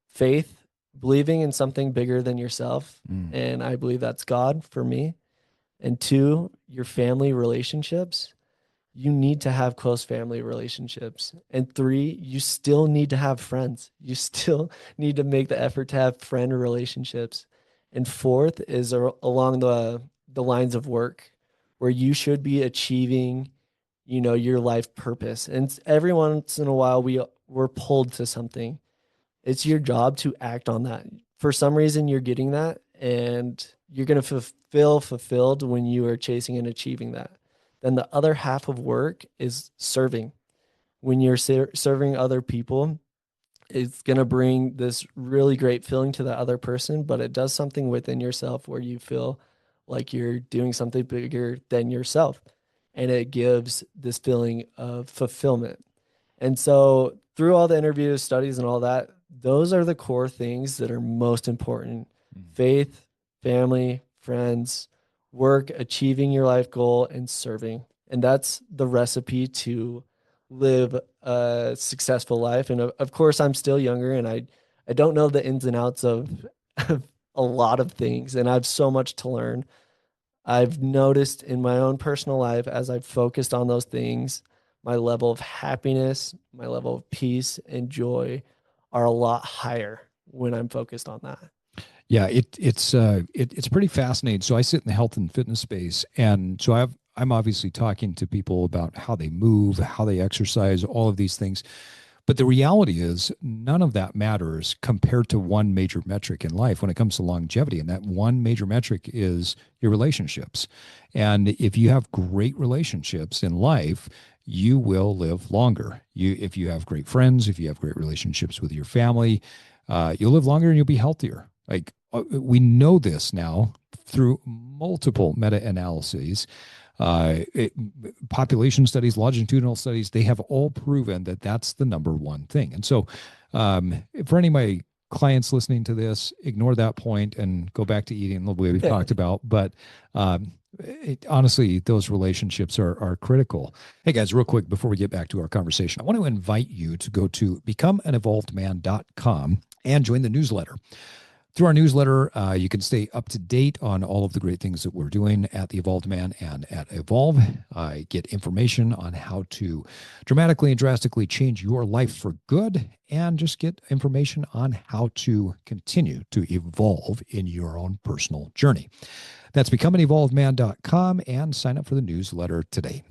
Speaker 2: faith, believing in something bigger than yourself.
Speaker 1: Mm.
Speaker 2: And I believe that's God for me. And 2, your family relationships. You need to have close family relationships. And 3, you still need to have friends. You still need to make the effort to have friend relationships. And 4th is along the lines of work, where you should be achieving, your life purpose. And every once in a while we're pulled to something. It's your job to act on that. For some reason you're getting that, and you're going to feel fulfilled when you are chasing and achieving that. Then the other half of work is serving. When you're serving other people, it's going to bring this really great feeling to the other person, but it does something within yourself where you feel like you're doing something bigger than yourself. And it gives this feeling of fulfillment. And so through all the interviews, studies, and all that, those are the core things that are most important:
Speaker 1: Mm.
Speaker 2: faith, family, friends, work, achieving your life goal, and serving. And that's the recipe to live a successful life. And of course, I'm still younger and I don't know the ins and outs of a lot of things. And I have so much to learn. I've noticed in my own personal life as I've focused on those things, my level of happiness, my level of peace and joy are a lot higher when I'm focused on that.
Speaker 1: Yeah, it's pretty fascinating. So I sit in the health and fitness space, and so I'm obviously talking to people about how they move, how they exercise, all of these things. But the reality is, none of that matters compared to one major metric in life when it comes to longevity. And that one major metric is your relationships. And if you have great relationships in life, you will live longer. If you have great friends, if you have great relationships with your family, you'll live longer and you'll be healthier. Like we know this now through multiple meta analyses, it, population studies, longitudinal studies, they have all proven that that's the number one thing. And so, for any of my clients listening to this, ignore that point and go back to eating the way we've talked about. But honestly, those relationships are critical. Hey guys, real quick before we get back to our conversation, I want to invite you to go to becomeanevolvedman.com and join the newsletter. Through our newsletter, you can stay up to date on all of the great things that we're doing at The Evolved Man and at Evolve. Get information on how to dramatically and drastically change your life for good, and just get information on how to continue to evolve in your own personal journey. That's becomeanevolvedman.com, and sign up for the newsletter today.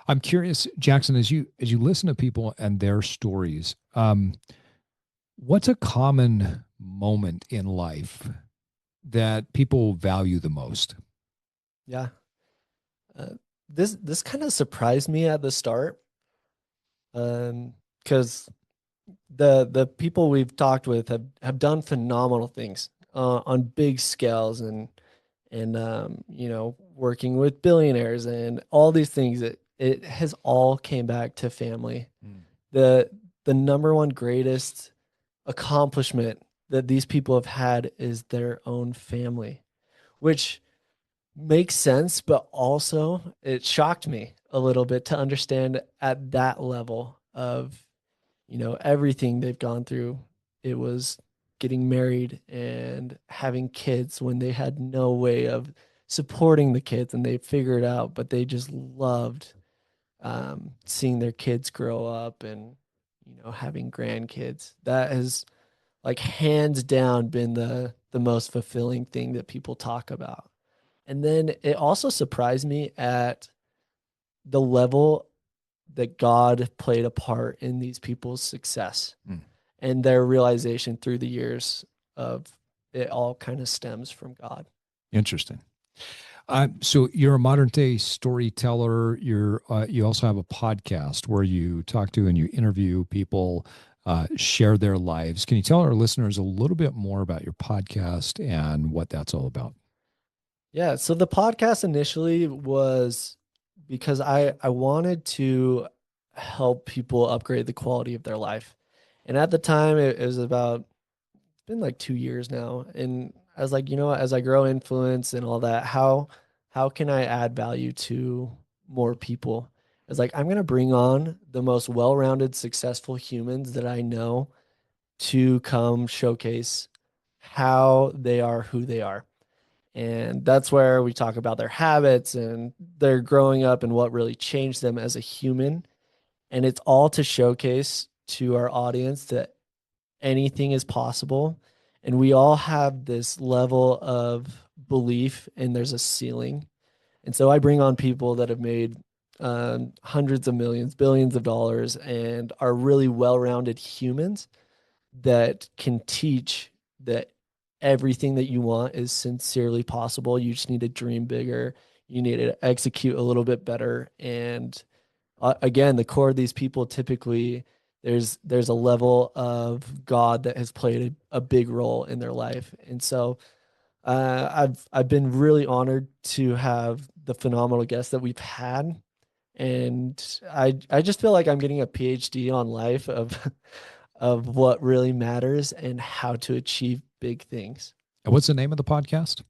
Speaker 1: I'm curious, Jaxon, as you listen to people and their stories, what's a common moment in life that people value the most?
Speaker 2: Yeah. Uh, this kind of surprised me at the start. Because the people we've talked with have done phenomenal things on big scales and working with billionaires and all these things. It has all came back to family.
Speaker 1: Mm.
Speaker 2: The the number one greatest accomplishment that these people have had is their own family, which makes sense, but also it shocked me a little bit to understand at that level of, everything they've gone through. It was getting married and having kids when they had no way of supporting the kids and they figured it out, but they just loved seeing their kids grow up and, having grandkids. That has like hands down been the most fulfilling thing that people talk about. And then it also surprised me at the level that God played a part in these people's success
Speaker 1: Mm.
Speaker 2: and their realization through the years of it all kind of stems from God.
Speaker 1: Interesting. So you're a modern day storyteller. You also have a podcast where you talk to and you interview people, share their lives. Can you tell our listeners a little bit more about your podcast and what that's all about?
Speaker 2: Yeah, so the podcast initially was because I wanted to help people upgrade the quality of their life. And at the time it was about it's been like 2 years now. And I was like, as I grow influence and all that, how can I add value to more people? It's like I'm gonna bring on the most well-rounded, successful humans that I know to come showcase how they are who they are. And that's where we talk about their habits and their growing up and what really changed them as a human. And it's all to showcase to our audience that anything is possible. And we all have this level of belief, and there's a ceiling. And so I bring on people that have made hundreds of millions, billions of dollars, and are really well rounded humans that can teach that everything that you want is sincerely possible. You just need to dream bigger. You need to execute a little bit better. And again, the core of these people typically there's a level of God that has played a big role in their life. And so I've been really honored to have the phenomenal guests that we've had. And I just feel like I'm getting a PhD on life of of what really matters and how to achieve big things.
Speaker 1: And what's the name of the podcast?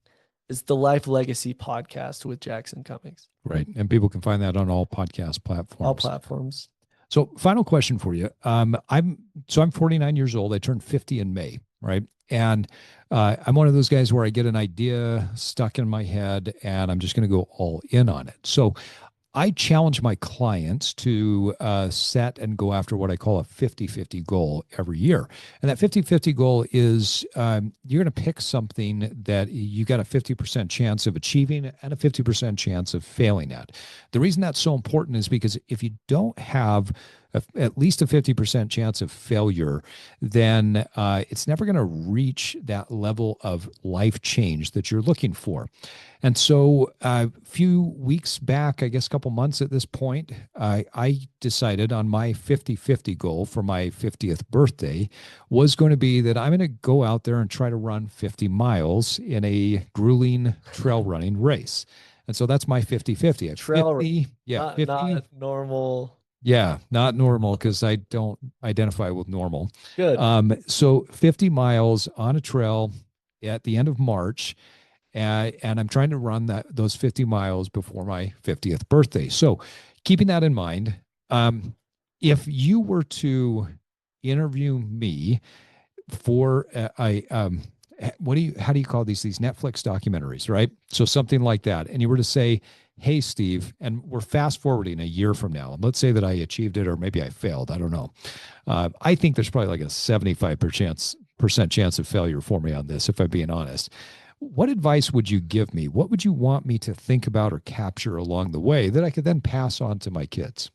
Speaker 2: It's the Life Legacy podcast with Jaxon Cummings.
Speaker 1: Right. And people can find that on all podcast
Speaker 2: All
Speaker 1: platforms.
Speaker 2: platforms.
Speaker 1: So, final question for you. I'm 49 years old. I turned 50 in May, right? And I'm one of those guys where I get an idea stuck in my head, and I'm just going to go all in on it. So, I challenge my clients to set and go after what I call a 50-50 goal every year. And that 50-50 goal is you're going to pick something that you got a 50% chance of achieving and a 50% chance of failing at. The reason that's so important is because if you don't have at least a 50% chance of failure, then it's never going to reach that level of life change that you're looking for. And so a few weeks back, I guess a couple months at this point, I decided on my 50-50 goal for my 50th birthday was going to be that I'm going to go out there and try to run 50 miles in a grueling trail running race. And so that's my 50-50. At
Speaker 2: Trail,
Speaker 1: 50, yeah,
Speaker 2: not
Speaker 1: 50.
Speaker 2: normal.
Speaker 1: Yeah, not normal because I don't identify with normal.
Speaker 2: Good.
Speaker 1: So 50 miles on a trail at the end of March, and I'm trying to run those 50 miles before my 50th birthday. So, keeping that in mind, if you were to interview me for how do you call these Netflix documentaries, right? So something like that, and you were to say, "Hey, Steve," and we're fast forwarding a year from now, and let's say that I achieved it, or maybe I failed. I don't know. I think there's probably like a 75% chance of failure for me on this, if I'm being honest. What advice would you give me? What would you want me to think about or capture along the way that I could then pass on to my kids?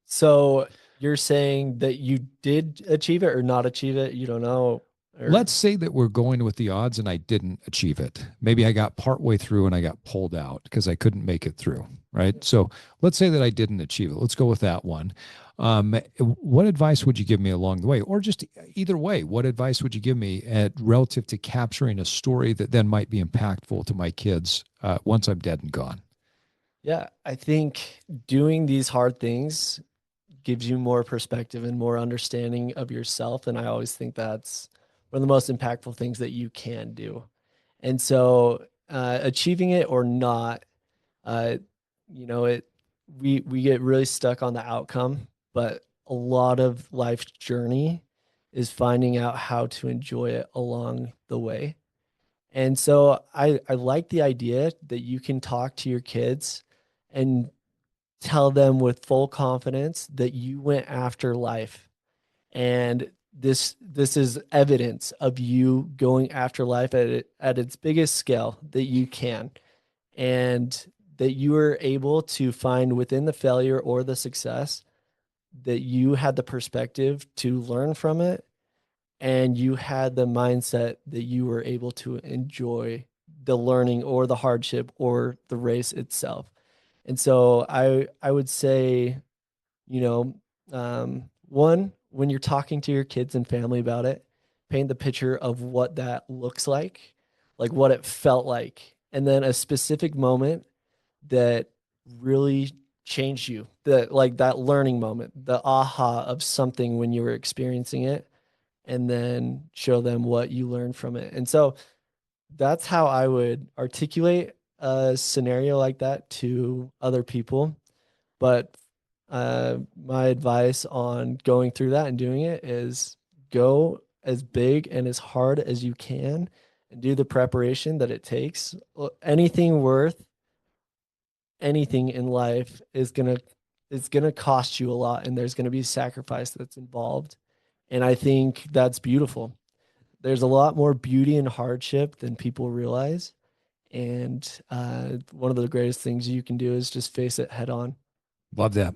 Speaker 2: So you're saying that you did achieve it or not achieve it? You don't know,
Speaker 1: Let's
Speaker 2: or
Speaker 1: say that we're going with the odds and I didn't achieve it. Maybe I got partway through and I got pulled out because I couldn't make it through, right? So let's say that I didn't achieve it. Let's go with that one. What advice would you give me along the way? Or just either way, what advice would you give me relative to capturing a story that then might be impactful to my kids once I'm dead and gone?
Speaker 2: yeah, I think doing these hard things gives you more perspective and more understanding of yourself. And I always think that's one of the most impactful things that you can do. And so, achieving it or not, uh, you know, it we get really stuck on the outcome, but a lot of life's journey is finding out how to enjoy it along the way. And so I like the idea that you can talk to your kids and tell them with full confidence that you went after life, and this is evidence of you going after life at its biggest scale that you can, and that you were able to find within the failure or the success that you had the perspective to learn from it, and you had the mindset that you were able to enjoy the learning or the hardship or the race itself. And so I would say, you know, one, when you're talking to your kids and family about it, paint the picture of what that looks like what it felt like, and then a specific moment that really changed you, that like that learning moment, the aha of something when you were experiencing it, and then show them what you learned from it. And so that's how I would articulate a scenario like that to other people. But my advice on going through that and doing it is go as big and as hard as you can and do the preparation that it takes. Anything worth anything in life is gonna cost you a lot, and there's gonna be sacrifice that's involved. And I think that's beautiful. There's a lot more beauty in hardship than people realize. And one of the greatest things you can do is just face it head on.
Speaker 1: Love that.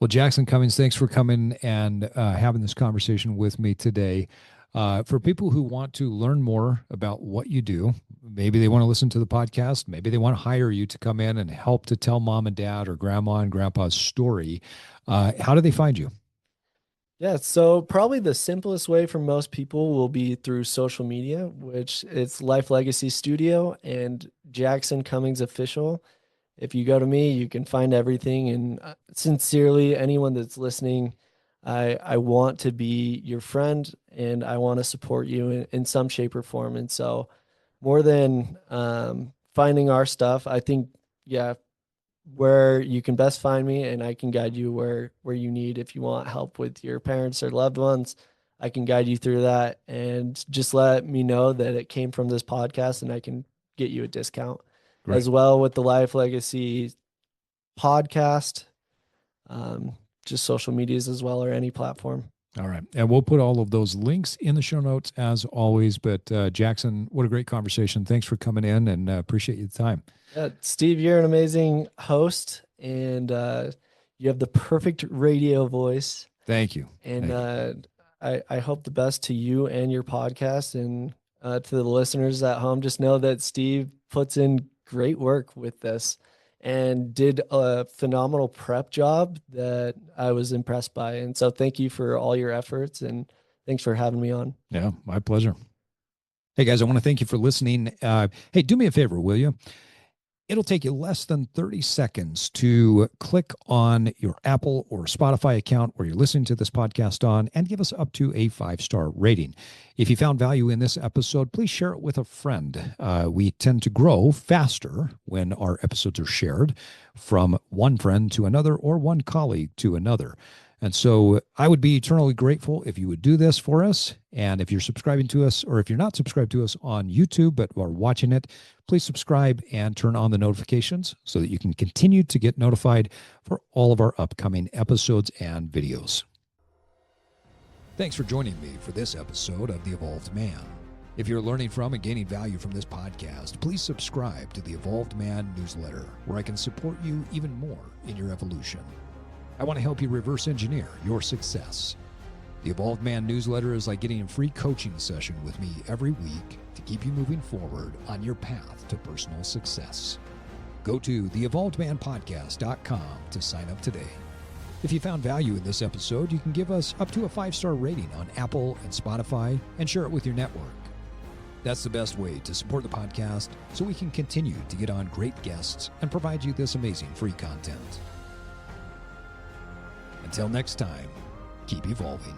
Speaker 1: Well, Jaxon Cummings, thanks for coming and having this conversation with me today. For people who want to learn more about what you do, maybe they want to listen to the podcast, maybe they want to hire you to come in and help to tell mom and dad or grandma and grandpa's story. How do they find you?
Speaker 2: Yeah, so probably the simplest way for most people will be through social media, which it's Life Legacy Studio and Jaxon Cummings Official. if you go to me, you can find everything. And sincerely, anyone that's listening, I want to be your friend and I want to support you in some shape or form. And so, more than finding our stuff, I think, yeah, where you can best find me and I can guide you where you need. If you want help with your parents or loved ones, I can guide you through that, and just let me know that it came from this podcast and I can get you a discount.
Speaker 1: Great.
Speaker 2: As well with the Life Legacy podcast, um, just social medias as well, or any platform.
Speaker 1: All right. And we'll put all of those links in the show notes as always. But Jaxon, what a great conversation. Thanks for coming in, and appreciate your time.
Speaker 2: Yeah, Steve, you're an amazing host, and you have the perfect radio voice.
Speaker 1: Thank you.
Speaker 2: And
Speaker 1: Thank you.
Speaker 2: I hope the best to you and your podcast, and to the listeners at home. Just know that Steve puts in great work with this and did a phenomenal prep job that I was impressed by. And so thank you for all your efforts, and thanks for having me on.
Speaker 1: Yeah, my pleasure. Hey, guys, I want to thank you for listening. Hey, do me a favor, will you? It'll take you less than 30 seconds to click on your Apple or Spotify account where you're listening to this podcast on and give us up to a 5-star rating. If you found value in this episode, please share it with a friend. We tend to grow faster when our episodes are shared from one friend to another or one colleague to another. And so I would be eternally grateful if you would do this for us. And if you're subscribing to us, or if you're not subscribed to us on YouTube but are watching it, please subscribe and turn on the notifications so that you can continue to get notified for all of our upcoming episodes and videos. Thanks for joining me for this episode of The Evolved Man. If you're learning from and gaining value from this podcast, please subscribe to the Evolved Man newsletter, where I can support you even more in your evolution. I want to help you reverse engineer your success. The Evolved Man newsletter is like getting a free coaching session with me every week to keep you moving forward on your path to personal success. Go to theevolvedmanpodcast.com to sign up today. If you found value in this episode, you can give us up to a 5-star rating on Apple and Spotify and share it with your network. That's the best way to support the podcast so we can continue to get on great guests and provide you this amazing free content. Until next time, keep evolving.